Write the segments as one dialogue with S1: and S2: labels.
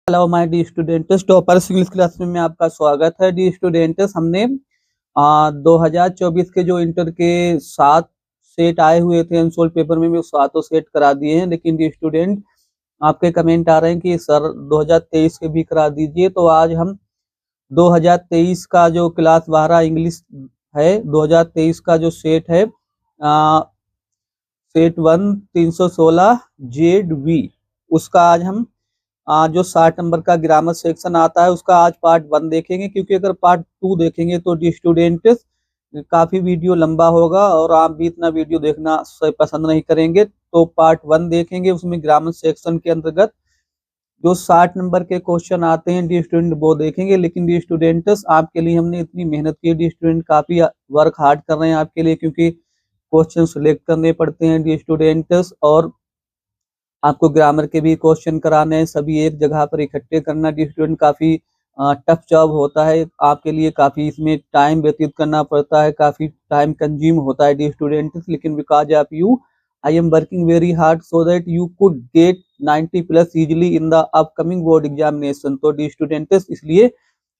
S1: Hello my D students, toppers English class में आपका स्वागत है। डी स्टूडेंट्स, हमने 2024 के जो इंटर के 7 सेट आए हुए थे अनसोल्ड पेपर में, सातों सेट करा दिए हैं। लेकिन डी स्टूडेंट, आपके कमेंट आ रहे हैं कि सर 2023 के भी करा दीजिए। तो आज हम 2023 का जो क्लास 12 इंग्लिश है, 2023 का जो सेट है, सेट 1 316 JV, उसका आज हम जो 60 नंबर का ग्रामर सेक्शन आता है उसका आज पार्ट 1 देखेंगे। क्योंकि अगर पार्ट 2 देखेंगे तो डी स्टूडेंट्स काफी वीडियो लंबा होगा और आप भी इतना वीडियो देखना पसंद नहीं करेंगे। तो पार्ट 1 देखेंगे, उसमें ग्रामर सेक्शन के अंतर्गत जो 60 नंबर के क्वेश्चन आते हैं डी स्टूडेंट वो देखेंगे। लेकिन डी स्टूडेंट्स, आपके लिए हमने इतनी मेहनत की, डी स्टूडेंट काफी वर्क हार्ड कर रहे हैं आपके लिए, क्योंकि क्वेश्चन सिलेक्ट करने पड़ते हैं डी स्टूडेंट्स, और आपको ग्रामर के भी क्वेश्चन कराने हैं, सभी एक जगह पर इकट्ठे करना डी स्टूडेंट काफी टफ जॉब होता है आपके लिए। काफी इसमें टाइम व्यतीत करना पड़ता है, काफी टाइम कंज्यूम होता है डी स्टूडेंट्स। लेकिन because of you I am working very hard so that you could get 90+ easily in the upcoming board examination. तो डी स्टूडेंट्स, इसलिए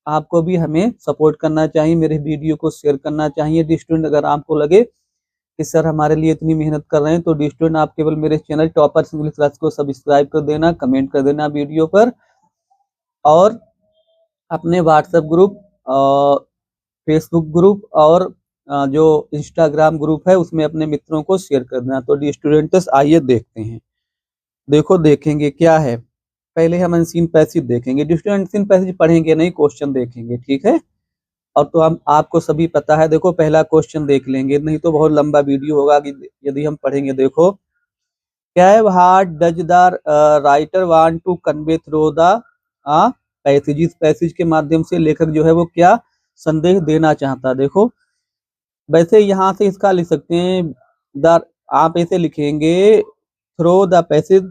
S1: आपको भी हमें सपोर्ट करना चाहिए, मेरे वीडियो को शेयर करना चाहिए डी स्टूडेंट। अगर आपको लगे कि सर हमारे लिए इतनी मेहनत कर रहे हैं तो डी स्टूडेंट, आप केवल मेरे चैनल टॉपर्स इंग्लिश क्लास को सब्सक्राइब कर देना, कमेंट कर देना वीडियो पर, और अपने व्हाट्सएप ग्रुप, फेसबुक ग्रुप और जो इंस्टाग्राम ग्रुप है उसमें अपने मित्रों को शेयर कर देना। तो डी स्टूडेंट्स, आइए देखते हैं। देखो, देखेंगे क्या है। पहले हम अनसीन पैसेज देखेंगे डी स्टूडेंट। अनसीन पैसेज पढ़ेंगे नहीं, क्वेश्चन देखेंगे, ठीक है। और तो हम आपको सभी पता है, देखो पहला क्वेश्चन देख लेंगे, नहीं तो बहुत लंबा वीडियो होगा यदि हम पढ़ेंगे। देखो क्या है, what does the writer want to convey through the passage. इस पैसेज के माध्यम से लेखक जो है वो क्या संदेश देना चाहता है। देखो, वैसे यहाँ से इसका लिख सकते हैं द, आप ऐसे लिखेंगे, through the passage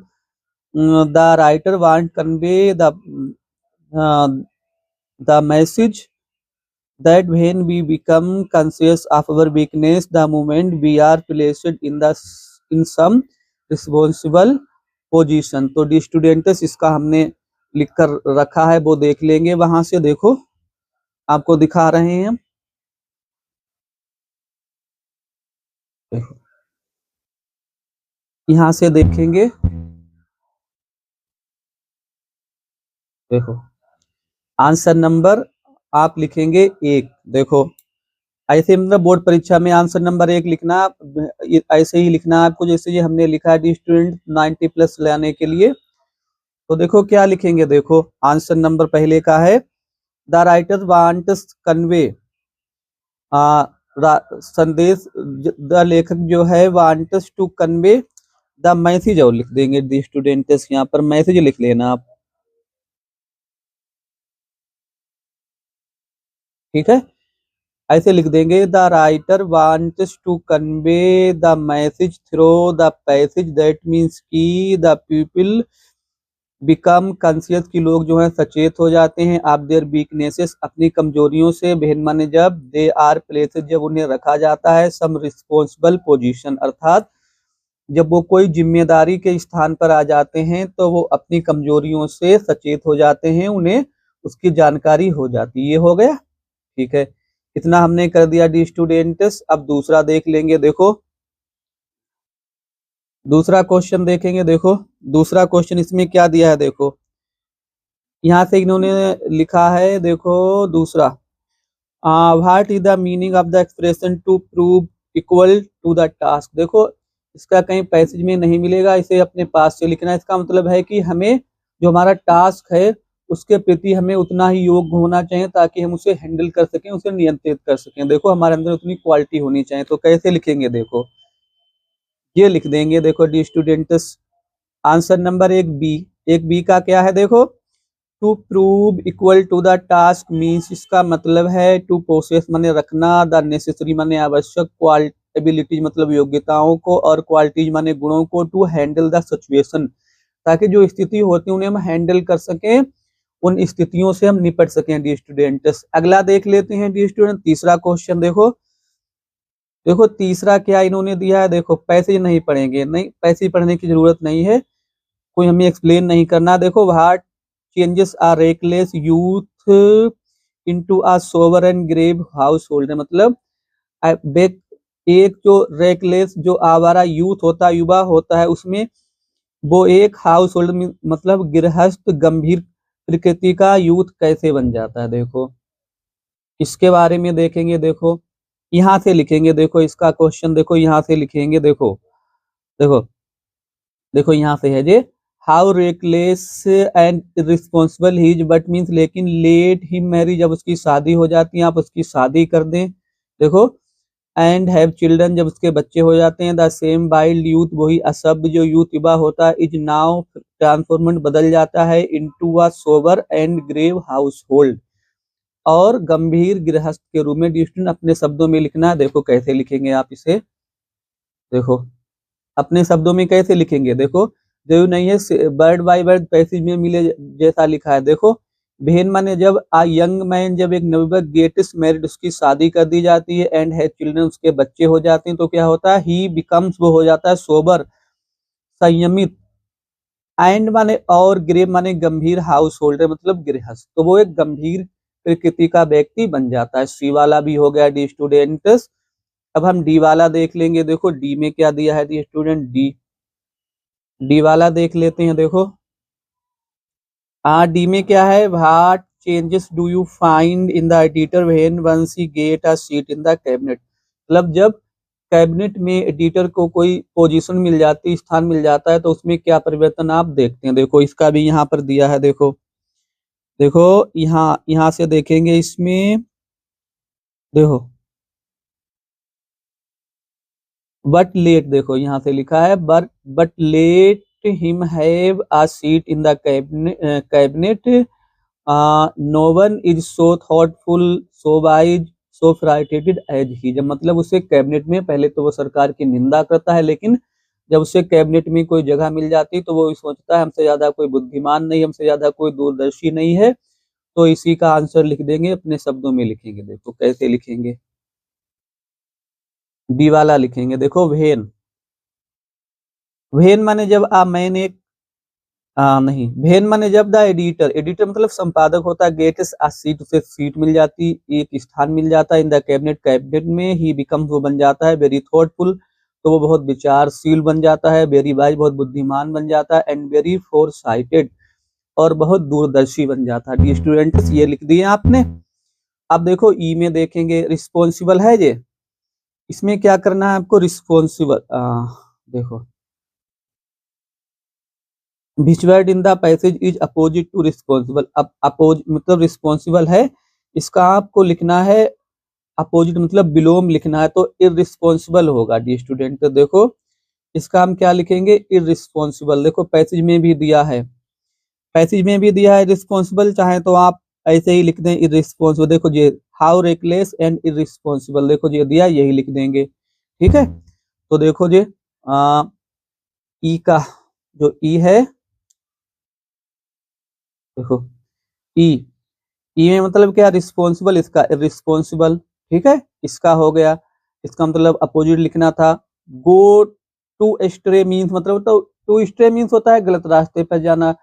S1: the writer want convey the message that when we become conscious of our weakness, the moment we are placed in some responsible position। तो डी स्टूडेंट्स, इसका हमने लिख कर रखा है, वो देख लेंगे। वहां से देखो, आपको दिखा रहे हैं हम, देखो यहाँ से देखेंगे। देखो आंसर नंबर आप लिखेंगे 1। देखो ऐसे मतलब बोर्ड परीक्षा में आंसर नंबर 1 लिखना, ऐसे ही लिखना आपको जैसे ये हमने लिखा है डी स्टूडेंट 90+ लाने के लिए। तो देखो क्या लिखेंगे। देखो आंसर नंबर पहले का है, द राइटर वांट्स कन्वे, संदेश, द लेखक जो है wants to convey the message, और लिख देंगे दी स्टूडेंट्स, यहाँ पर मैसेज लिख लेना आप, ठीक है। ऐसे लिख देंगे, the writer wants to convey the message through the passage, that means की द पीपल बिकम कॉन्शियस, की लोग जो है सचेत हो जाते हैं, आप देयर वीकनेसेस, अपनी कमजोरियों से, बहन माने जब, दे आर प्लेसेस, जब उन्हें रखा जाता है, सम रिस्पॉन्सिबल पोजीशन, अर्थात जब वो कोई जिम्मेदारी के स्थान पर आ जाते हैं तो वो अपनी कमजोरियों से सचेत हो जाते हैं, उन्हें उसकी जानकारी हो जाती है। ये हो गया, ठीक है। इतना हमने कर दिया डी स्टूडेंट्स। अब दूसरा देख लेंगे। देखो दूसरा क्वेश्चन देखेंगे। देखो दूसरा क्वेश्चन इसमें क्या दिया है। देखो यहाँ से इन्होंने लिखा है, देखो दूसरा, what is the meaning of the expression to prove equal to the task. देखो इसका कहीं पैसेज में नहीं मिलेगा, इसे अपने पास से लिखना। इसका मतलब है कि हमें जो हमारा टास्क है उसके प्रति हमें उतना ही योग्य होना चाहिए ताकि हम उसे हैंडल कर सकें, उसे नियंत्रित कर सकें। देखो हमारे अंदर उतनी क्वालिटी होनी चाहिए। तो कैसे लिखेंगे। देखो ये लिख देंगे। देखो the students, answer number 1 B. 1 B का क्या है। देखो to prove equal to the task means, इसका मतलब है टू पोसेस माने रखना, द नेसेसरी माने आवश्यक, एबिलिटीज मतलब योग्यताओं को, और क्वालिटीज माने गुणों को, टू हैंडल द सिचुएशन, ताकि जो स्थिति होती है उन्हें हम हैंडल कर सकें, उन स्थितियों से हम निपट सकें डी स्टूडेंट्स। अगला देख लेते हैं डी स्टूडेंट, तीसरा क्वेश्चन। देखो देखो तीसरा क्या इन्होंने दिया है। देखो पैसेज नहीं पढ़ेंगे, नहीं पैसेज पढ़ने की जरूरत नहीं है, कोई हमें एक्सप्लेन नहीं करना। देखो what changes a reckless youth into a sober and grave household, मतलब एक जो रेकलेस जो आवारा यूथ होता है, युवा होता है, उसमें वो एक हाउस होल्ड मतलब गृहस्थ गंभीर प्रकृति का यूथ कैसे बन जाता है। देखो इसके बारे में देखेंगे, देखो यहाँ से लिखेंगे, देखो इसका क्वेश्चन देखो यहाँ से लिखेंगे, देखो देखो देखो यहाँ से है जे how reckless and responsible he is, but means लेकिन लेट ही मैरी, जब उसकी शादी हो जाती है आप उसकी शादी कर दें, देखो एंड हैव चिल्ड्रन, जब उसके बच्चे हो जाते हैं, द सेम वाइल्ड यूथ, वही असभ्य जो यूथ युवा होता है, इज नाउ ट्रांसफॉर्मेंट बदल जाता है into a sober and grave household, और गंभीर गृहस्थ के रूप में। डिस्टेंट अपने शब्दों में लिखना है, देखो कैसे लिखेंगे आप इसे, देखो अपने शब्दों में कैसे लिखेंगे, देखो जो नहीं है वर्ड बाय वर्ड पैसेज में मिले जैसा लिखा है। देखो बहन माने जब आ यंग मैन, जब एक नवयुवक गेट्स मैरिड, उसकी शादी कर दी जाती है, एंड है चिल्ड्रन, उसके बच्चे हो जाते हैं, तो क्या होता है, ही बिकम्स, वो हो जाता है सोबर संयमित, एंड माने और ग्रेव माने गंभीर, हाउस होल्डर मतलब गृहस्थ, तो वो एक गंभीर प्रकृति का व्यक्ति बन जाता है। सी वाला भी हो गया डी स्टूडेंट्स। अब हम डी वाला देख लेंगे, देखो डी में क्या दिया है डी स्टूडेंट, डी वाला देख लेते हैं। देखो डी में क्या है, what changes do you find in the editor when once he get a seat in the cabinet, मतलब जब कैबिनेट में एडिटर को कोई पोजीशन मिल जाती, स्थान मिल जाता है, तो उसमें क्या परिवर्तन आप देखते हैं। देखो इसका भी यहाँ पर दिया है, देखो देखो यहाँ यहाँ से देखेंगे इसमें, देखो बट लेट, देखो यहाँ से लिखा है but let him have a seat in the cabinet, no one is so thoughtful so wise so frightened as he, जब मतलब उसे कैबिनेट में, पहले तो वो सरकार की निंदा करता है, लेकिन जब उसे कैबिनेट में कोई जगह मिल जाती तो वो सोचता है हमसे ज्यादा कोई बुद्धिमान नहीं, हमसे ज्यादा कोई दूरदर्शी नहीं है, तो इसी का आंसर लिख देंगे, अपने शब्दों में लिखेंगे। देखो कैसे लिखेंगे, बी वाला लिखेंगे, देखो वेन, वेन माने जब मैंने एक नहीं, वेन माने जब द एडिटर, एडिटर मतलब संपादक होता है, गेट्स अ सीट, उसे सीट मिल जाती, एक स्थान मिल जाता है, इन द कैबिनेट, कैबिनेट में, ही बिकम्स, वो बन जाता है, वेरी थॉटफुल, तो वो बहुत विचारशील बन जाता है, वेरी वाइज, बहुत बुद्धिमान बन जाता है, एंड वेरी फोर साइटेड, और बहुत दूरदर्शी बन जाता है। डी स्टूडेंट्स ये लिख दिए आपने। अब देखो ई में देखेंगे, रिस्पॉन्सिबल है ये, इसमें क्या करना है आपको, रिस्पॉन्सिबल, देखो which word in the passage is opposite to responsible, अब अपोज मतलब रिस्पॉन्सिबल है, इसका आपको लिखना है अपोजिट मतलब विलोम लिखना है, तो इररिस्पॉन्सिबल होगा डी स्टूडेंट। तो देखो इसका हम क्या लिखेंगे, इररिस्पॉन्सिबल, देखो पैसेज में भी दिया है, पैसेज में भी दिया है रिस्पॉन्सिबल, चाहे तो आप ऐसे ही लिख दें इररिस्पॉन्सिबल, देखो ये हाउ रेकलेस एंड इररिस्पॉन्सिबल, देखो ये दिया, यही लिख देंगे, ठीक है। तो देखो ये ई का जो ई है, देखो ई, ई में मतलब क्या, रिस्पॉन्सिबल, इसका रिस्पॉन्सिबल, ठीक है, इसका हो गया, इसका मतलब अपोजिट लिखना था। गो टू स्ट्रे मीन्स मतलब, तो टू स्ट्रे मीन्स होता है गलत रास्ते पर जाना,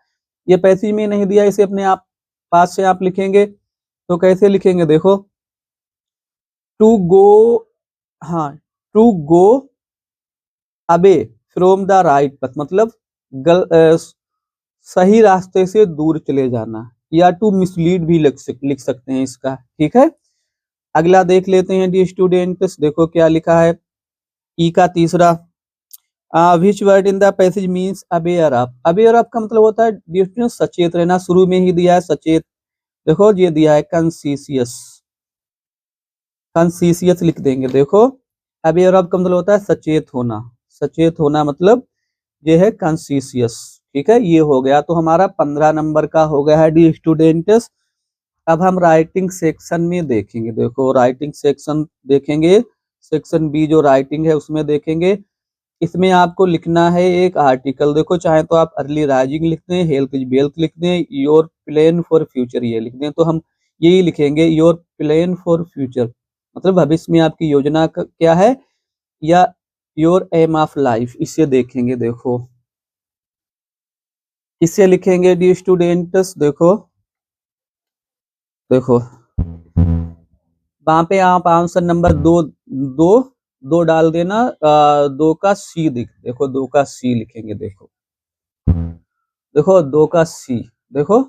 S1: ये पैसेज में नहीं दिया, इसे अपने आप पास से आप लिखेंगे, तो कैसे लिखेंगे, देखो टू गो, हाँ टू गो अबे फ्रॉम द राइट पथ, मतलब सही रास्ते से दूर चले जाना, या टू मिसलीड भी लिख सकते हैं इसका, ठीक है। अगला देख लेते हैं डी स्टूडेंट्स, देखो क्या लिखा है ई का तीसरा, विच word in the passage means aware of, aware of का मतलब होता है डी स्टूडेंट्स सचेत रहना, शुरू में ही दिया है सचेत, देखो ये दिया है कॉन्शियस, कॉन्शियस लिख देंगे, देखो अवेयर ऑफ का मतलब होता है सचेत होना, सचेत होना मतलब ये है कॉन्शियस, ठीक है। ये हो गया, तो हमारा 15 नंबर का हो गया है डी स्टूडेंट्स। अब हम राइटिंग सेक्शन में देखेंगे, देखो राइटिंग सेक्शन देखेंगे, सेक्शन बी जो राइटिंग है उसमें देखेंगे, इसमें आपको लिखना है एक आर्टिकल, देखो चाहे तो आप अर्ली राइजिंग लिख दें, हेल्थ इज वेल्थ लिख दें, योर प्लान फॉर फ्यूचर ये लिख दें, तो हम यही लिखेंगे योर प्लान फॉर फ्यूचर, मतलब भविष्य में आपकी योजना क्या है, या योर एम ऑफ लाइफ, इसे देखेंगे। देखो इसे लिखेंगे डी स्टूडेंट्स, देखो देखो वहां पे आप आंसर नंबर दो दो दो डाल देना, 2 का सी देखो 2 का सी लिखेंगे। देखो देखो 2 का सी, देखो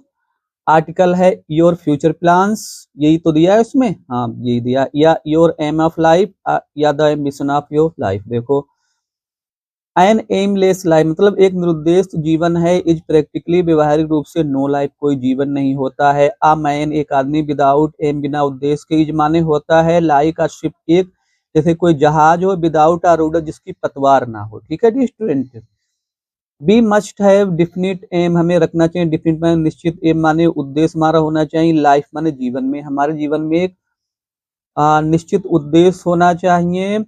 S1: आर्टिकल है योर फ्यूचर प्लान्स, यही तो दिया है उसमें, हाँ यही दिया, या योर एम ऑफ लाइफ, या the ambition of your life. देखो एन एमलेस लाइफ मतलब एक निरुद्देश जीवन है, इज प्रैक्टिकली व्यवहारिक रूप से नो लाइफ कोई जीवन नहीं होता है। आ मैन एक आदमी, विदाउट एम बिना उद्देश्य के, इज माने होता है, लाइक आ शिप एक जैसे कोई जहाज हो, विदाउट आ रूडर जिसकी पतवार ना हो। ठीक है the student. B must have definite aim हमें रखना चाहिए, डिफिनिट माने निश्चित, एम माने उद्देश्य हमारा होना चाहिए, लाइफ माने जीवन में, हमारे जीवन में एक निश्चित उद्देश्य होना चाहिए।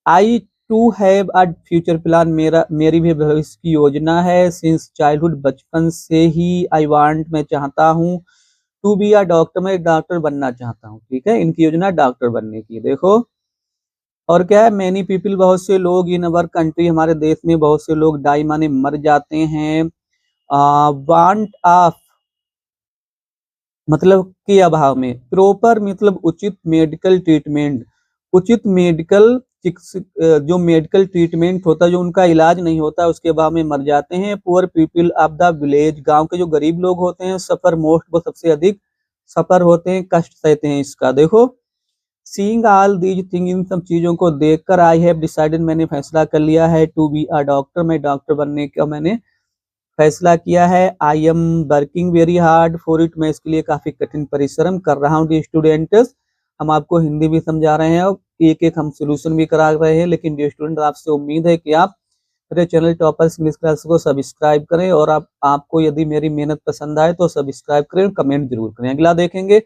S1: I too have a future plan मेरी भी भविष्य की योजना है, सिंस चाइल्डहुड बचपन से ही, आई वांट मैं चाहता हूँ, टू बी अ डॉक्टर मैं एक डॉक्टर बनना चाहता हूँ। ठीक है, इनकी योजना डॉक्टर बनने की। देखो और क्या है, मैनी पीपल बहुत से लोग, इन अवर कंट्री हमारे देश में बहुत से लोग, डाई माने मर जाते हैं, वांट ऑफ मतलब के अभाव में, प्रॉपर मतलब उचित मेडिकल ट्रीटमेंट, उचित मेडिकल जो मेडिकल ट्रीटमेंट होता है, जो उनका इलाज नहीं होता उसके अभाव में मर जाते हैं। Poor people of the village गांव के जो गरीब लोग होते हैं, सफर मोस्ट वो सबसे अधिक सफर होते हैं, कष्ट सहते हैं इसका। देखो seeing all these thing in सब चीजों को देखकर, आई हैव डिसाइडेड मैंने फैसला कर लिया है, टू बी अ डॉक्टर मैं डॉक्टर बनने का मैंने फैसला किया है। I am working very hard for it मैं इसके लिए काफी कठिन परिश्रम कर रहा हूँ। डी स्टूडेंट्स हम आपको हिंदी भी समझा रहे हैं और एक एक हम सोल्यूशन भी करा रहे हैं, लेकिन डी स्टूडेंट आपसे उम्मीद है कि आप मेरे चैनल टॉपर्स इंग्लिश क्लास को सब्सक्राइब करें, और आपको यदि मेरी मेहनत पसंद आए तो सब्सक्राइब करें, कमेंट जरूर करें। अगला देखेंगे,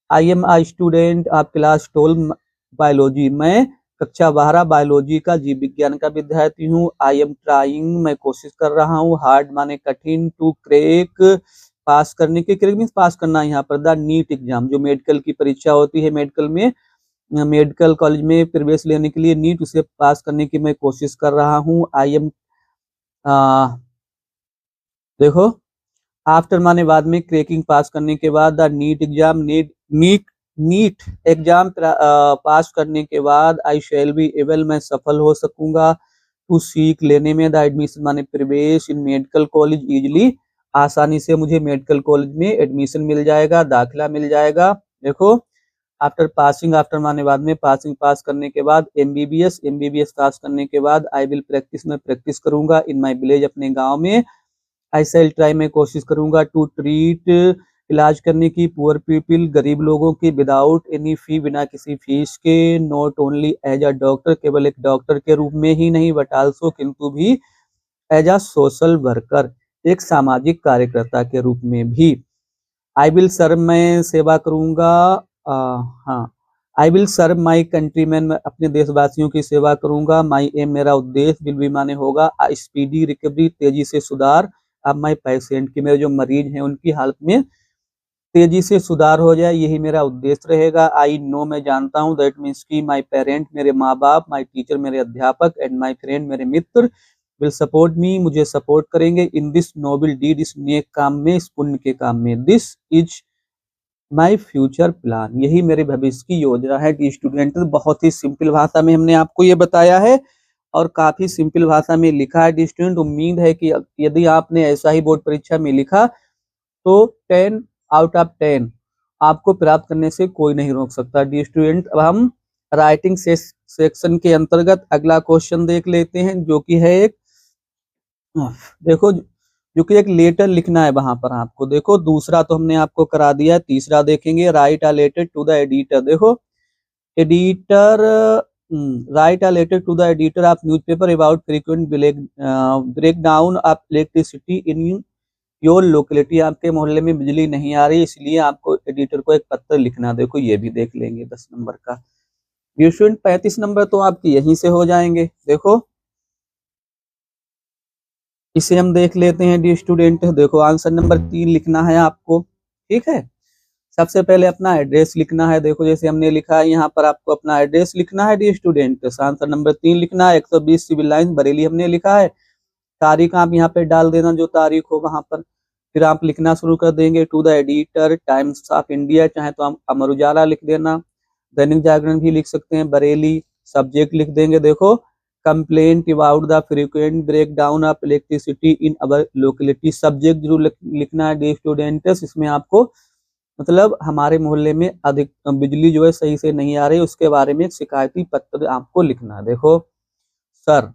S1: I am I student of class 12 biology मैं कक्षा 12 बायोलॉजी का जीव विज्ञान का विद्यार्थी हूँ। आई एम ट्राइंग मैं कोशिश कर रहा हूँ, हार्ड माने कठिन, टू क्रेक पास करने के, क्रेक मीन्स पास करना, यहाँ पर द नीट एग्जाम जो मेडिकल की परीक्षा होती है, मेडिकल में मेडिकल कॉलेज में प्रवेश लेने के लिए नीट, उसे पास करने की मैं कोशिश कर रहा हूँ। आई एम देखो आफ्टर माने बाद में, क्रैकिंग पास करने के बाद, the NEET exam NEET exam pass करने के बाद, आई शैल बी एबल मैं सफल हो सकूंगा, टू सीख लेने में, द एडमिशन माने प्रवेश, इन मेडिकल कॉलेज इजिली आसानी से मुझे मेडिकल कॉलेज में एडमिशन मिल जाएगा, दाखिला मिल जाएगा। देखो आफ्टर पासिंग, आफ्टर माने बाद में, पासिंग पास करने के बाद, एमबीबीएस पास करने के बाद, आई विल प्रैक्टिस मैं प्रैक्टिस करूंगा, इन माई विलेज अपने गाँव में, आई सेल ट्राई मैं कोशिश करूंगा, टू ट्रीट इलाज करने की, पुअर पीपल गरीब लोगों की, विदाउट एनी फी बिना किसी फीस के, not only as a doctor केवल एक डॉक्टर के रूप में ही नहीं, बट आल्सो किंतु भी, एज अ सोशल वर्कर एक सामाजिक कार्यकर्ता के रूप में भी। आई विल सर्व मैं सेवा करूंगा, हाँ I will serve my countryman मैं अपने देशवासियों की सेवा करूंगा। माई एम मेरा उद्देश्य, विल भी माने होगा, स्पीडी रिकवरी तेजी से सुधार, अब माई पेशेंट की मेरे जो मरीज हैं उनकी हालत में तेजी से सुधार हो जाए, यही मेरा उद्देश्य रहेगा। आई नो मैं जानता हूँ, दैट मीन्स की माई पेरेंट मेरे माँ बाप, माई टीचर मेरे अध्यापक, एंड माई फ्रेंड मेरे मित्र, विल सपोर्ट मी मुझे सपोर्ट करेंगे, इन दिस नोबल डीड इस नेक काम में, इस पुण्य के काम में, this is my future plan यही मेरे भविष्य की योजना है। डी स्टूडेंट बहुत ही सिंपल भाषा में हमने आपको ये बताया है और काफी सिंपल भाषा में लिखा है। डी स्टूडेंट उम्मीद है कि यदि आपने ऐसा ही बोर्ड परीक्षा में लिखा तो 10 आउट ऑफ 10 आपको प्राप्त करने से कोई नहीं रोक सकता। डी स्टूडेंट अब हम राइटिंग सेक्शन के अंतर्गत अगला क्वेश्चन देख लेते हैं, जो कि है एक देखो जो कि एक लेटर लिखना है वहां पर आपको। देखो दूसरा तो हमने आपको करा दिया है, तीसरा देखेंगे, write a letter to the editor. देखो editor, write a letter to the editor of newspaper about frequent break down of electricity in your locality. आपके मोहल्ले में बिजली नहीं आ रही, इसलिए आपको एडिटर को एक पत्र लिखना। देखो ये भी देख लेंगे 10 नंबर का। स्टूडेंट 35 नंबर तो आपके यहीं से हो जाएंगे। देखो इसे हम देख लेते हैं डी स्टूडेंट। देखो आंसर नंबर 3 लिखना है आपको, ठीक है। सबसे पहले अपना एड्रेस लिखना है। देखो जैसे हमने लिखा है यहाँ पर आपको अपना एड्रेस लिखना है डी स्टूडेंट। आंसर नंबर 3 लिखना है, 120 सिविल लाइन बरेली हमने लिखा है। तारीख आप यहाँ पे डाल देना, जो तारीख हो वहां पर। फिर आप लिखना शुरू कर देंगे। To the editor, Times of India, चाहे तो आप अमर उजाला लिख देना, दैनिक जागरण भी लिख सकते हैं, बरेली। सब्जेक्ट लिख देंगे, देखो complaint about the frequent break down of electricity in our locality. Subject जरूर लिखना है डियर स्टूडेंट्स। इसमें आपको मतलब हमारे मोहल्ले में अधिक बिजली जो है सही से नहीं आ रही, उसके बारे में एक शिकायती पत्र आपको लिखना है। देखो sir,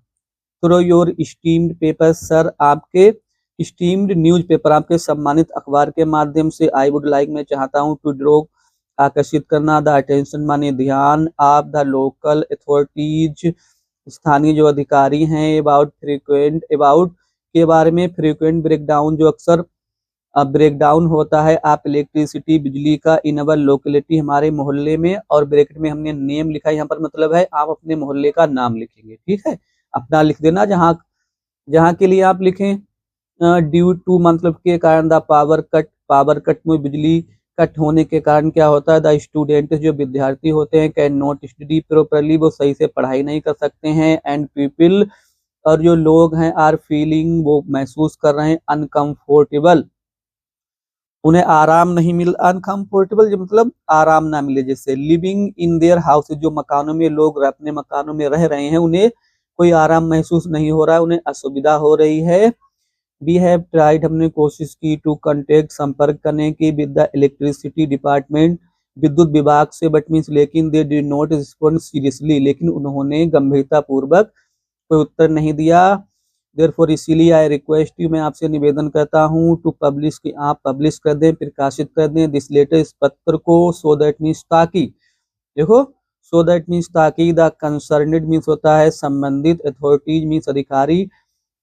S1: through your steamed paper, sir आपके स्टीम्ड न्यूज़पेपर, आपके सम्मानित अखबार के माध्यम से, आई वुड लाइक, मैं चाहता हूँ, टू ड्रॉ, आकर्षित करना, द अटेंशन माने ध्यान, ऑफ द लोकल अथॉरिटीज, स्थानीय जो अधिकारी हैं, अबाउट फ्रीक्वेंट, अबाउट के बारे में, फ्रीक्वेंट ब्रेकडाउन, जो अक्सर ब्रेकडाउन होता है आप इलेक्ट्रिसिटी, बिजली का, इन अवर लोकेलिटी, हमारे मोहल्ले में। और ब्रैकेट में हमने नेम लिखा है, यहाँ पर मतलब है आप अपने मोहल्ले का नाम लिखेंगे, ठीक है, अपना लिख देना जहाँ जहाँ के लिए आप लिखें। ड्यू टू मतलब के कारण, द पावर कट में बिजली कट होने के कारण क्या होता है, द स्टूडेंट जो विद्यार्थी होते हैं, कैन नॉट स्टडी प्रॉपरली, वो सही से पढ़ाई नहीं कर सकते हैं, एंड पीपल, और जो लोग हैं, आर फीलिंग, वो महसूस कर रहे हैं, अनकंफर्टेबल, उन्हें आराम नहीं मिल, अनकंफर्टेबल जो मतलब आराम ना मिले, जैसे लिविंग इन देयर हाउस, जो मकानों में लोग अपने मकानों में रह रहे हैं, उन्हें कोई आराम महसूस नहीं हो रहा है, उन्हें असुविधा हो रही है। वी हैव ट्राइड, हमने कोशिश की, टू कांटेक्ट, संपर्क करने की, विद द इलेक्ट्रिसिटी डिपार्टमेंट, विद्युत विभाग से, बट मीन्स लेकिन they did not respond seriously, लेकिन उन्होंने गंभीरता पूर्वक कोई उत्तर नहीं दिया। देयरफॉर, इसीलिए आई रिक्वेस्ट यू, मैं आपसे निवेदन करता हूँ, टू पब्लिश, कि आप पब्लिश कर दें, प्रकाशित कर दें, दिस लेटर, इस पत्र को, सो दैट मीन्स ताकि, देखो सो दैट मीन्स ताकि, द कंसर्नेड मीन्स होता है संबंधित, अथॉरिटीज मीन्स अधिकारी,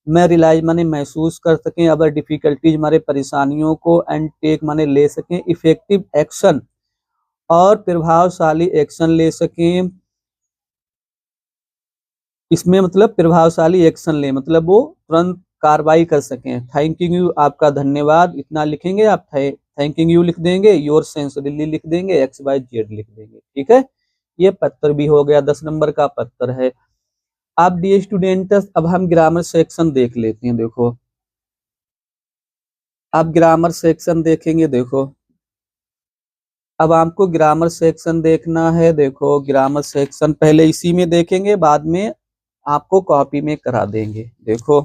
S1: मैं रियलाइज माने महसूस कर सकें, अगर डिफिकल्टीज हमारे परेशानियों को, एंड टेक माने ले सकें, इफेक्टिव एक्शन, और प्रभावशाली एक्शन ले सकें। इसमें मतलब प्रभावशाली एक्शन ले मतलब वो तुरंत कार्रवाई कर सकें। थैंकिंग यू, आपका धन्यवाद, इतना लिखेंगे आप। थैंकिंग यू लिख देंगे, योर सिंसियरली लिख देंगे, XYZ लिख देंगे, ठीक है। ये पत्र भी हो गया, 10 नंबर का पत्र है। अब डियर स्टूडेंट्स, अब हम ग्रामर सेक्शन देख लेते हैं। देखो आप ग्रामर सेक्शन देखेंगे, देखो अब आपको ग्रामर सेक्शन देखना है। देखो ग्रामर सेक्शन पहले इसी में देखेंगे, बाद में आपको कॉपी में करा देंगे। देखो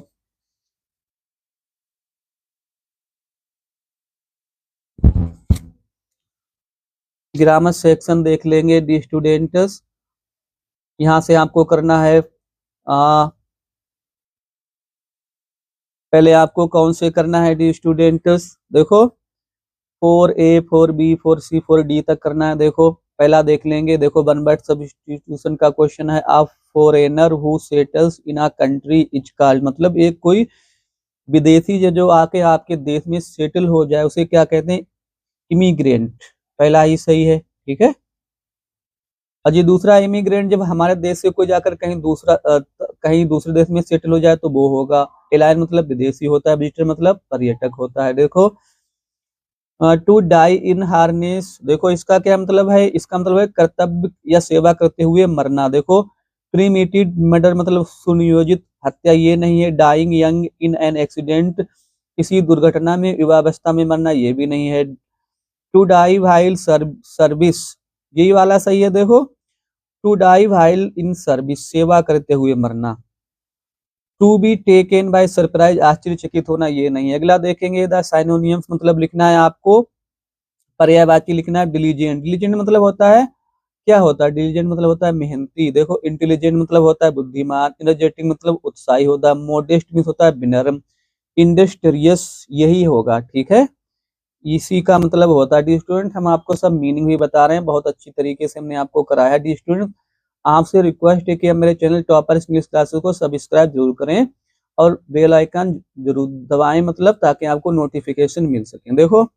S1: ग्रामर सेक्शन देख लेंगे डी स्टूडेंट्स। यहाँ से आपको करना है पहले आपको कौन से करना है डी स्टूडेंट्स, देखो 4A 4B 4C 4D तक करना है। देखो पहला देख लेंगे। देखो वन वर्ड सब्स्टिट्यूशन का क्वेश्चन है। A foreigner who settles in a country is called, मतलब एक कोई विदेशी जो आके आपके देश में सेटल हो जाए उसे क्या कहते हैं, इमिग्रेंट। पहला ही सही है, ठीक है। और ये दूसरा इमिग्रेंट जब हमारे देश से कोई जाकर कहीं दूसरे देश में सेटल हो जाए तो वो होगा एलायन, मतलब विदेशी होता है। विजिटर मतलब पर्यटक होता है। देखो टू डाई इन हार्नेस, देखो इसका क्या मतलब है, इसका मतलब है कर्तव्य या सेवा करते हुए मरना। देखो प्रीमेटिड मर्डर मतलब सुनियोजित हत्या, ये नहीं है। Dying young in an accident, किसी दुर्घटना में युवावस्था में मरना, ये भी नहीं है। टू डाई व्हाइल सर्विस, यही वाला सही है। देखो to die while in service, सेवा करते हुए मरना। To be taken by surprise, आश्चर्यचकित होना, ये नहीं है। अगला देखेंगे द साइनोनियम्स, मतलब लिखना है आपको पर्यायवाची लिखना है। डिलीजेंट, डिलीजेंट मतलब होता है, क्या होता है डिलीजेंट मतलब होता है मेहनती। देखो इंटेलिजेंट मतलब होता है बुद्धिमान। एनर्जेटिक मतलब उत्साही होता है। मोडेस्ट मीन्स होता है विनम्र। इंडस्ट्रियस यही होगा, ठीक है, इसी का मतलब होता है। डी स्टूडेंट हम आपको सब मीनिंग भी बता रहे हैं, बहुत अच्छी तरीके से हमने आपको कराया। डी स्टूडेंट आपसे रिक्वेस्ट है कि आप मेरे चैनल टॉपर इंग्लिश क्लासेस को सब्सक्राइब जरूर करें और बेल आइकन जरूर दबाएं, मतलब ताकि आपको नोटिफिकेशन मिल सके। देखो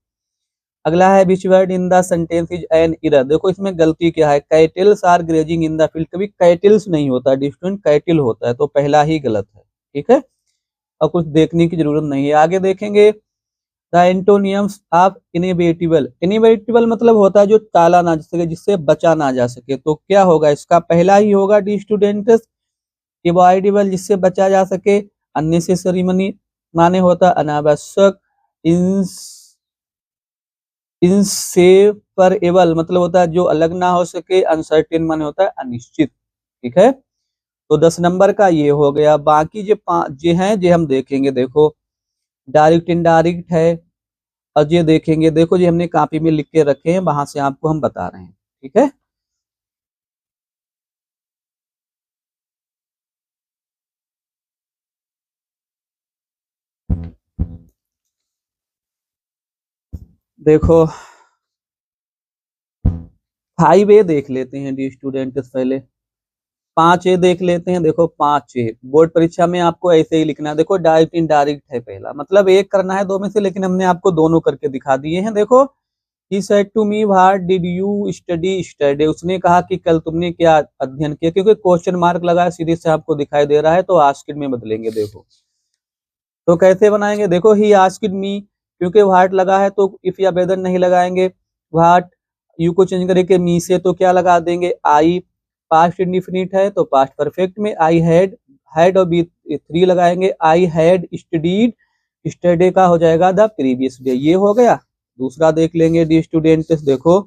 S1: अगला है which word in the sentence is an error. देखो इसमें गलती क्या है, cattles are grazing in the field, कभी कैटल्स नहीं होता है डिस्टेंट, कैटल होता है, तो पहला ही गलत है, ठीक है, और कुछ देखने की जरूरत नहीं है। आगे देखेंगे द एंटोनियम्स ऑफ इनएविटेबल। इनएविटेबल मतलब होता है जो टाला ना जा सके, जिससे बचा ना जा सके, तो क्या होगा इसका पहला ही होगा डी स्टूडेंट्स। अवॉइडेबल जिससे बचा जा सके। अननेसेसरी माने होता है अनावश्यक। इनसेपरेबल मतलब होता है जो अलग ना हो सके। अनसर्टेन माने होता है अनिश्चित। ठीक है, तो 10 नंबर का ये हो गया। बाकी जो जे हैं जे हम देखेंगे, देखो डायरेक्ट इनडायरेक्ट है, और ये देखेंगे, देखो ये हमने कॉपी में लिख के रखे हैं, वहां से आपको हम बता रहे हैं। ठीक है, देखो 5A देख लेते हैं डी स्टूडेंट्स पहले। 5A देख लेते हैं। देखो 5A बोर्ड परीक्षा में आपको ऐसे ही लिखना है। देखो डायरेक्ट इनडायरेक्ट है पहला, मतलब एक करना है दो में से, लेकिन हमने आपको दोनों करके दिखा दिए हैं। देखो he said to me what did you study study, उसने कहा कि कल तुमने क्या अध्ययन किया, क्योंकि क्वेश्चन मार्क लगा है सीधे से आपको दिखाई दे रहा है, तो आस्क्ड में बदलेंगे। देखो तो कैसे बनाएंगे, देखो ही आस्क्ड मी, क्योंकि व्हाट लगा है तो इफ या वेदर नहीं लगाएंगे। व्हाट यू को चेंज करके मी से तो क्या लगा देंगे, आई। पास्ट इंडिफिनिट है तो पास्ट परफेक्ट में आई हैड और बी 3 लगाएंगे। आई हैड स्टडीड, स्टडी का हो जाएगा द प्रीवियस डे। ये हो गया। दूसरा देख लेंगे डी स्टूडेंट्स। देखो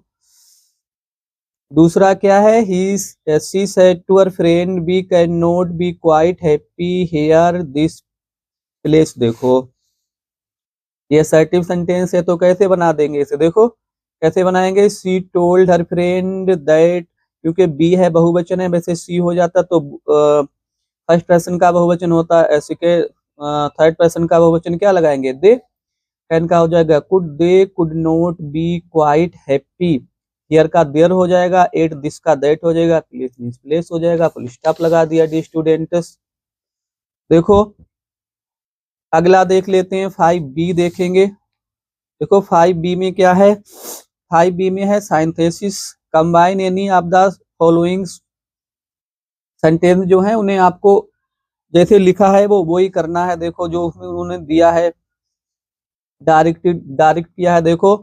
S1: दूसरा क्या है, he she said to her friend we can not be quite happy here this place. देखो ये असर्टिव सेंटेंस है, तो कैसे बना देंगे इसे, देखो कैसे बनाएंगे। सी टोल्ड हर फ्रेंड दैट, क्योंकि बी है बहुवचन है, वैसे सी हो जाता तो फर्स्ट पर्सन का बहुवचन होता है, ऐसे के थर्ड पर्सन का बहुवचन क्या लगाएंगे, दे। कैन का हो जाएगा could, they could not be quite happy. Here का देयर हो जाएगा, एट दिस का दैट हो जाएगा, प्लेस मींस प्लेस हो जाएगा। फुल स्टॉप लगा दिया डी स्टूडेंट्स। देखो अगला देख लेते हैं, 5B देखेंगे। देखो 5B में क्या है, 5B में है synthesis. Combine any of the following sentence जो है उन्हें आपको जैसे लिखा है वो ही करना है। देखो जो उसमें उन्होंने दिया है डायरेक्ट किया है। देखो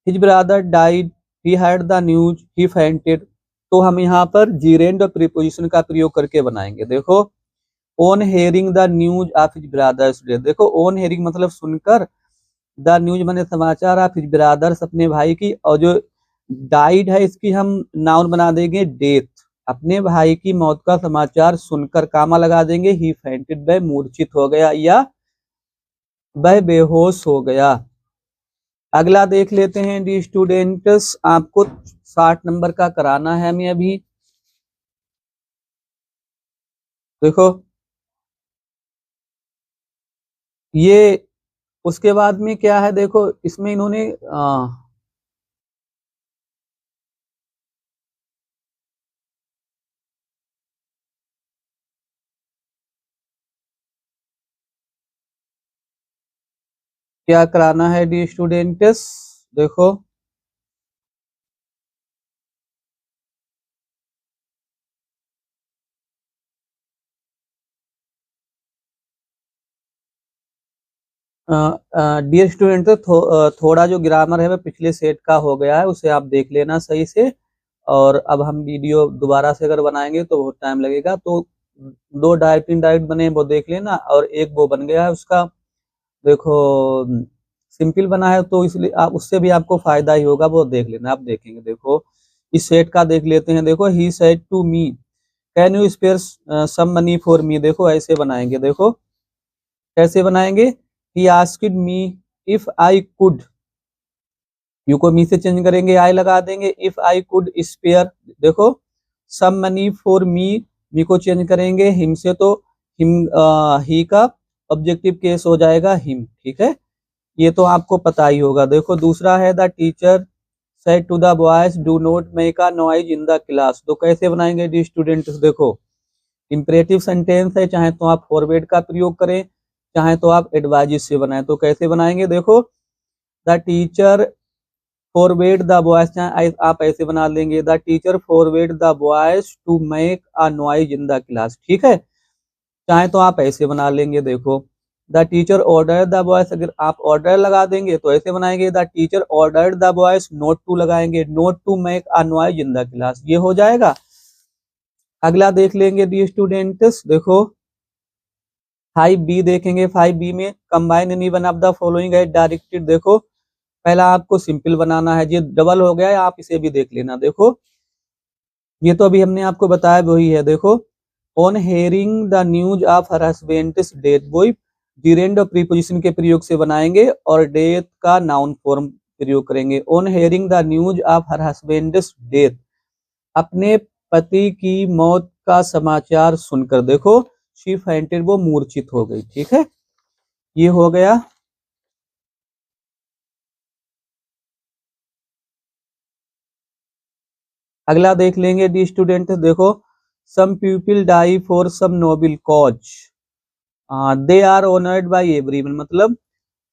S1: his brother died, he had the news, he fainted, तो हम यहाँ पर जीरेंड और प्रीपोजिशन का प्रयोग करके बनाएंगे। देखो on hearing the news of his brothers death, देखो ऑन हेयरिंग मतलब सुनकर, द न्यूज माने समाचार, ऑफ हिज ब्रदर्स अपने भाई की, और जो डाइड है इसकी हम नाउन बना देंगे डेथ, अपने भाई की मौत का समाचार सुनकर कामा लगा देंगे। ही फेंटेड वह मूर्छित हो गया या वह बेहोश हो गया। अगला देख लेते हैं डी स्टूडेंट्स, आपको 60 नंबर का कराना है हमें अभी। देखो ये उसके बाद में क्या है, देखो इसमें इन्होंने क्या कराना है डी स्टूडेंट्स। देखो डियर स्टूडेंट, थोड़ा जो ग्रामर है वह पिछले सेट का हो गया है, उसे आप देख लेना सही से। और अब हम वीडियो दोबारा से अगर बनाएंगे तो बहुत टाइम लगेगा, तो 2 डायरेक्ट इनडायरेक्ट बने वो देख लेना, और एक वो बन गया है उसका, देखो सिंपल बना है, तो इसलिए आप उससे भी आपको फायदा ही होगा, वो देख लेना। आप देखेंगे, देखो इस सेट का देख लेते हैं। देखो he said to me can you spare some money for me, देखो ऐसे बनाएंगे। देखो कैसे बनाएंगे, he asked me if I could, you को मी से चेंज करेंगे, आई लगा देंगे, इफ आई कुड स्पेयर। देखो सम मनी फॉर मी, मी को चेंज करेंगे हिम से, तो हिम ही का ऑब्जेक्टिव केस हो जाएगा हिम। ठीक है, ये तो आपको पता ही होगा। देखो दूसरा है the teacher said to the boys do not make a noise in the class, तो कैसे बनाएंगे डी स्टूडेंट्स। देखो इंपरेटिव सेंटेंस है, चाहे तो आप फॉरवर्ड का प्रयोग करें, चाहे तो आप एडवाइजिस से बनाएं, तो कैसे बनाएंगे। देखो the teacher forward the boys, चाहे आप ऐसे बना लेंगे, the teacher forward the boys to make a noise in the class. ठीक है, चाहे तो आप ऐसे बना लेंगे। देखो the teacher order the boys, अगर आप ऑर्डर लगा देंगे तो ऐसे बनाएंगे, the teacher order the boys not to लगाएंगे, not to make a noise in the class, ये हो जाएगा। अगला देख लेंगे डी स्टूडेंट्स। देखो 5B देखेंगे। 5B में combine any one of the following as directed. देखो पहला आपको सिंपल बनाना है, ये डबल हो गया है, आप इसे भी देख लेना। देखो ये तो अभी हमने आपको बताया वही है। देखो on hearing the news of her husband's death, वही डिरेंड और प्रीपोजिशन के प्रयोग से बनाएंगे और डेथ का नाउन फॉर्म प्रयोग करेंगे। On hearing the news of her husband's death, अपने पति की मौत का समाचार सुनकर। देखो शी फेंटेड, वो मूर्छित हो गई। ठीक है, ये हो गया। अगला देख लेंगे डी स्टूडेंट। देखो some people die for some noble cause, they are honoured by everyone. मतलब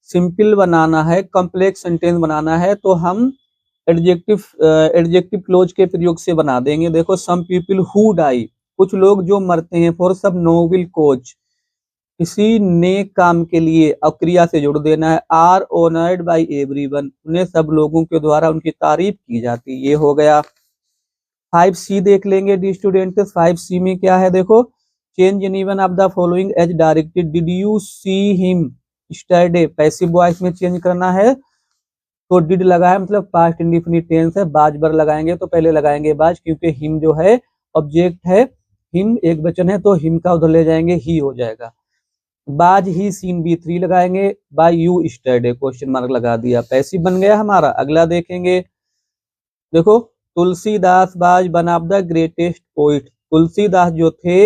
S1: सिंपल बनाना है, कॉम्प्लेक्स सेंटेंस बनाना है तो हम एडजेक्टिव क्लोज के प्रयोग से बना देंगे। देखो सम पीपल हु डाई, कुछ लोग जो मरते हैं, फॉर सम नोबल कॉज, किसी नेक काम के लिए, अब क्रिया से जोड़ देना है। आर ऑनर्ड बाय एवरीवन, उन्हें सब लोगों के द्वारा उनकी तारीफ की जाती। ये हो गया। 5C देख लेंगे डी स्टूडेंट। 5C में क्या है? देखो change any one of the following as directed. Did you see him yesterday, passive voice में चेंज करना है तो डिड लगा है, मतलब पास्ट इंडेफिनिट टेंस है। बाज बर लगाएंगे तो पहले लगाएंगे बाज, क्योंकि हिम जो है ऑब्जेक्ट है, हिम एक वचन है तो हिम का उधर ले जाएंगे, ही हो जाएगा। बाज ही सीन B3 लगाएंगे, by you yesterday question mark लगा दिया, पैसिव बन गया हमारा। अगला देखेंगे। देखो तुलसीदास बाज one of the greatest poet, Tulsidas जो थे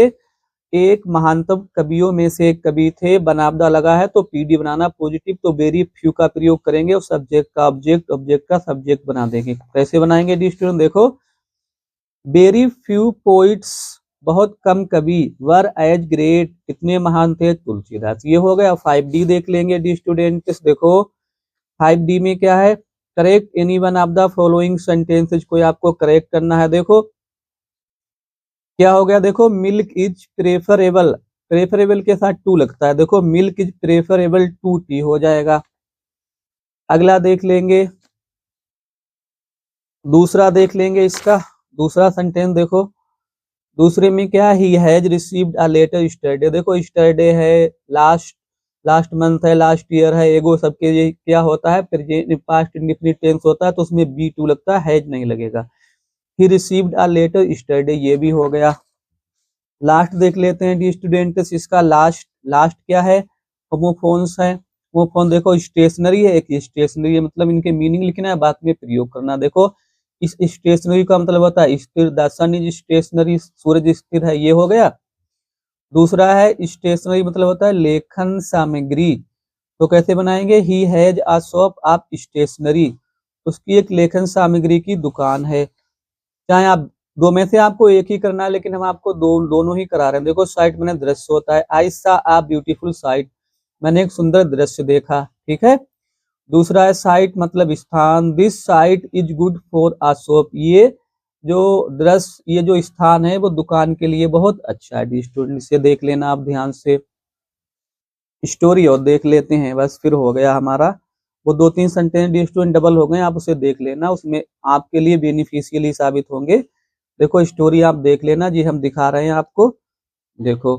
S1: एक महानतम कवियों में से एक कवि थे। बनावदा लगा है तो पीडी बनाना पॉजिटिव, तो वेरी फ्यू का प्रयोग करेंगे और सब्जेक्ट का ऑब्जेक्ट, ऑब्जेक्ट का सब्जेक्ट बना देंगे। कैसे बनाएंगे डी स्टूडेंट? देखो वेरी फ्यू पोइट्स, बहुत कम कवि, वर एज ग्रेट, कितने महान थे, तुलसीदास। ये हो गया। 5D देख लेंगे डी स्टूडेंट्स। देखो 5D में क्या है? Correct any one of the following sentences, कोई आपको करेक्ट करना है। देखो क्या हो गया? देखो मिल्क इज प्रेफरेबल, प्रेफरेबल के साथ टू लगता है। देखो milk is preferable to tea हो जाएगा। अगला देख लेंगे, दूसरा देख लेंगे इसका दूसरा सेंटेंस। देखो दूसरे में क्या है? He has received a letter yesterday. देखो यस्टरडे है, लास्ट लास्ट मंथ है, लास्ट ईयर है, एगो सबके ये क्या होता है? पास्ट इंडेफिनिट टेंस होता है तो उसमें B2 लगता है, हैज नहीं लगेगा। He received a letter yesterday, ये भी हो गया। लास्ट देख लेते हैं डी स्टूडेंट्स। इसका लास्ट लास्ट क्या है? होमोफोन्स है। होमोफोन देखो स्टेशनरी है, एक स्टेशनरी है, मतलब इनके मीनिंग लिखना है, बाद में प्रयोग करना। देखो इस स्टेशनरी का मतलब होता है स्थिर, द सन इज स्टेशनरी, सूरज स्थिर है, ये हो गया। दूसरा है स्टेशनरी मतलब होता है लेखन सामग्री, तो कैसे बनाएंगे? He has a shop of stationery, उसकी एक लेखन सामग्री की दुकान है। चाहे आप दो में से आपको एक ही करना है, लेकिन हम आपको दोनों ही करा रहे हैं। देखो साइट मैंने दृश्य होता है, आई सा आ ब्यूटीफुल साइट, मैंने एक सुंदर दृश्य देखा। ठीक है। दूसरा है साइट मतलब स्थान, this site is good for uh shop, ये जो दृश्य, ये जो स्थान है वो दुकान के लिए बहुत अच्छा है। स्टूडेंट इसे देख लेना आप ध्यान से। स्टोरी और देख लेते हैं, बस फिर हो गया हमारा। वो 2-3 सेंटेंस स्टूडेंट डबल हो गए, आप उसे देख लेना, उसमें आपके लिए बेनिफिशियली साबित होंगे। देखो स्टोरी आप देख लेना जी, हम दिखा रहे हैं आपको। देखो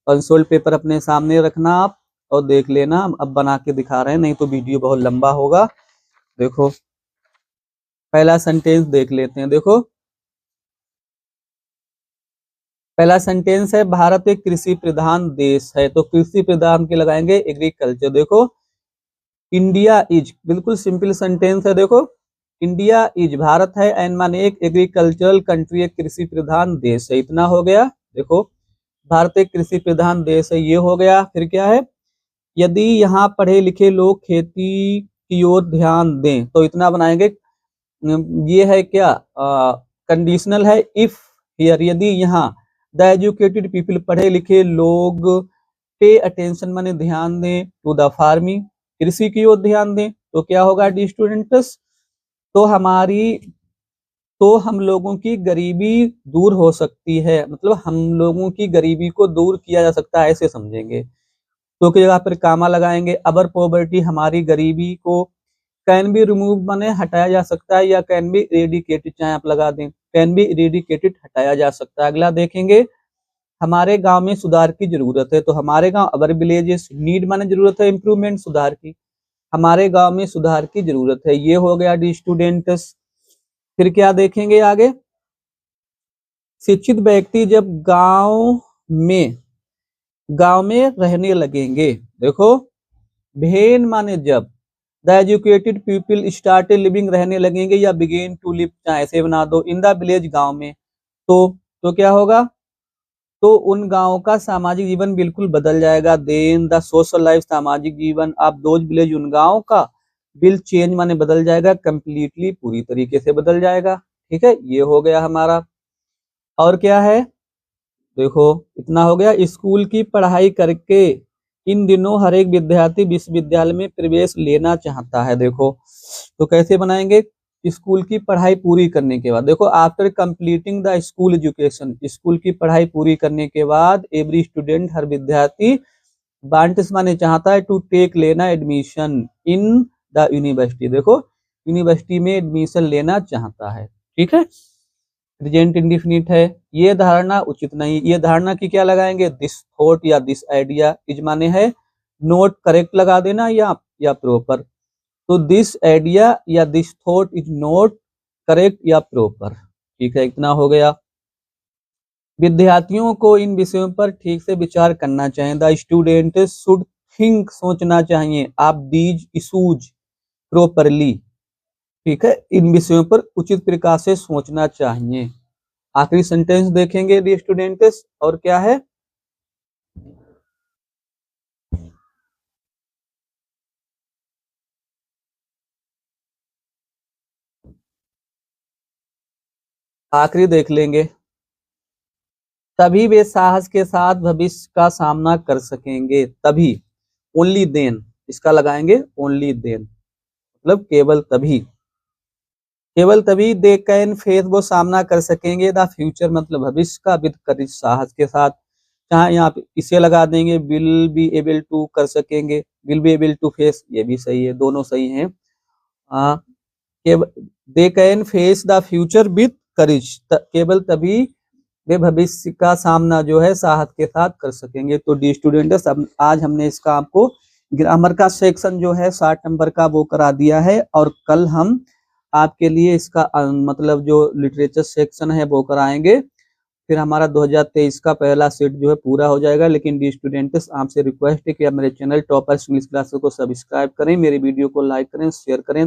S1: कंसोल पेपर अपने सामने रखना आप और देख लेना, अब बना के दिखा रहे हैं, नहीं तो वीडियो बहुत लंबा होगा। देखो पहला सेंटेंस देख लेते हैं। देखो पहला सेंटेंस है भारत एक कृषि प्रधान देश है, तो कृषि प्रधान के लगाएंगे एग्रीकल्चर। देखो इंडिया इज, बिल्कुल सिंपल सेंटेंस है। देखो इंडिया इज भारत है, एंड माने एक एग्रीकल्चरल कंट्री, एक कृषि प्रधान देश है, इतना हो गया। देखो भारत एक कृषि प्रधान देश है, ये हो गया। फिर क्या है? यदि यहाँ पढ़े लिखे लोग खेती की ओर ध्यान दें, तो इतना बनाएंगे। ये है क्या? कंडीशनल है। इफ हियर, यदि यहाँ द एजुकेटेड पीपल, पढ़े लिखे लोग, पे अटेंशन माने ध्यान दें, टू द फार्मिंग, कृषि की ओर ध्यान दें, तो क्या होगा डी स्टूडेंट्स? तो हम लोगों की गरीबी दूर हो सकती है, मतलब हम लोगों की गरीबी को दूर किया जा सकता है, ऐसे समझेंगे। तो की जगह पर कामा लगाएंगे। अबर पॉवर्टी, हमारी गरीबी को, कैन बी रिमूव माने हटाया जा सकता है, या कैन बी इरेडिकेटेड, चाहे आप लगा दें, कैन बी इरेडिकेटेड, हटाया जा सकता है। अगला देखेंगे हमारे गांव में सुधार की जरूरत है, तो हमारे गांव अवर विलेजेस नीड माने जरूरत है, इंप्रूवमेंट सुधार की, हमारे गांव में सुधार की जरूरत है। ये हो गया डी स्टूडेंट्स। फिर क्या देखेंगे आगे, शिक्षित व्यक्ति जब गांव में रहने लगेंगे, देखो भेन माने जब, the educated people started living रहने लगेंगे, या बिगेन टू लिव, चाहे ऐसे बना दो, इन द विलेज गांव में, तो क्या होगा, तो उन गांवों का सामाजिक जीवन बिल्कुल बदल जाएगा। देन द सोशल लाइफ, सामाजिक जीवन ऑफ दोज विलेज, उन गांवों का, विल चेंज माने बदल जाएगा, कंप्लीटली पूरी तरीके से बदल जाएगा। ठीक है, ये हो गया हमारा। और क्या है, देखो इतना हो गया। स्कूल की पढ़ाई करके इन दिनों हर एक विद्यार्थी विश्वविद्यालय में प्रवेश लेना चाहता है। देखो तो कैसे बनाएंगे, स्कूल की पढ़ाई पूरी करने के बाद, देखो after completing the school education, school की पढ़ाई पूरी करने के बाद एवरी स्टूडेंट, हर विद्यार्थी, वांट्स माने चाहता है, टू टेक लेना एडमिशन इन द यूनिवर्सिटी, देखो यूनिवर्सिटी में एडमिशन लेना चाहता है। ठीक है, प्रेजेंट इंडिफिनिट है। ये धारणा उचित नहीं, ये धारणा की क्या लगाएंगे, दिस थॉट या दिस आइडिया, इज माने है नोट करेक्ट लगा देना या प्रॉपर, तो दिस आइडिया या this thought is not correct या प्रॉपर। ठीक है, इतना हो गया। विद्यार्थियों को इन विषयों पर ठीक से विचार करना चाहिए, द स्टूडेंट शुड थिंक, सोचना चाहिए, आप दीज इशूज प्रॉपरली। ठीक है, इन विषयों पर उचित प्रकार से सोचना चाहिए। आखिरी सेंटेंस देखेंगे दी स्टूडेंट्स, और क्या है, आखिरी देख लेंगे। तभी वे साहस के साथ भविष्य का सामना कर सकेंगे, तभी, ओनली देन, इसका लगाएंगे ओनली देन, मतलब केवल तभी, केवल तभी दे कैन फेस, वो सामना कर सकेंगे, द फ्यूचर मतलब भविष्य का, विद करेज, साहस के साथ, चाहे यहाँ पे इसे लगा देंगे, विल बी एबल टू, कर सकेंगे, will be able to face, ये भी सही है, दोनों सही हैं। They can face the future with courage, केवल तभी वे भविष्य का सामना जो है साहस के साथ कर सकेंगे। तो डी स्टूडेंट्स, आज हमने इसका आपको ग्रामर का सेक्शन जो है 60 नंबर का वो करा दिया है, और कल हम आपके लिए इसका मतलब जो लिटरेचर सेक्शन है वो कराएंगे। फिर हमारा 2023 का पहला सेट जो है पूरा हो जाएगा। लेकिन डी स्टूडेंट्स, आपसे रिक्वेस्ट है कि आप मेरे चैनल टॉपर्स इंग्लिश क्लासेस को सब्सक्राइब करें, मेरे वीडियो को लाइक करें, शेयर करें।